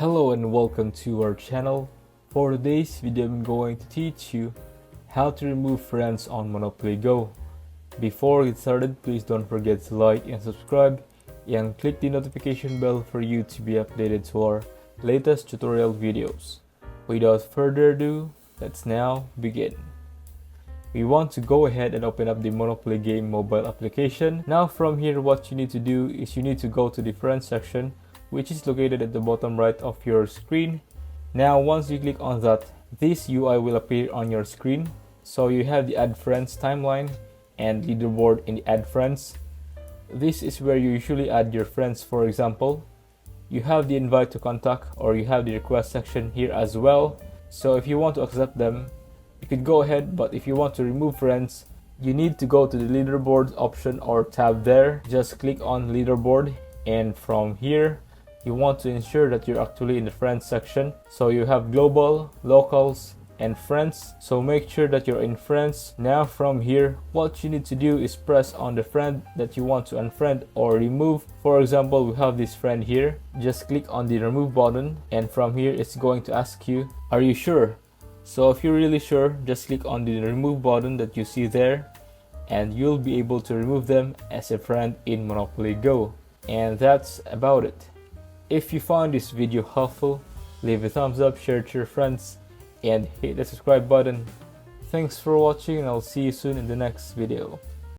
Hello and welcome to our channel. For today's video, I'm going to teach you how to remove friends on Monopoly Go. Before we get started, please don't forget to like and subscribe and click the notification bell for you to be updated to our latest tutorial videos. Without further ado, let's now begin. We want to go ahead and open up the Monopoly Game mobile application. Now from here, what you need to do is you need to go to the friends section, which is located at the bottom right of your screen. Now once you click on that, this UI will appear on your screen. So you have the add friends timeline and leaderboard in the add friends. This is where you usually add your friends. For example, you have the invite to contact or you have the request section here as well. So if you want to accept them, you could go ahead, but if you want to remove friends, you need to go to the leaderboard option or tab there. Just click on leaderboard, and from here you want to ensure that you're actually in the friends section. So you have global, locals, and friends. So make sure that you're in friends. Now from here, what you need to do is press on the friend that you want to unfriend or remove. For example, we have this friend here. Just click on the remove button, and from here it's going to ask you, are you sure? So if you're really sure, just click on the remove button that you see there, and you'll be able to remove them as a friend in Monopoly Go. And that's about it. If you found this video helpful, leave a thumbs up, share it to your friends, and hit the subscribe button. Thanks for watching, and I'll see you soon in the next video.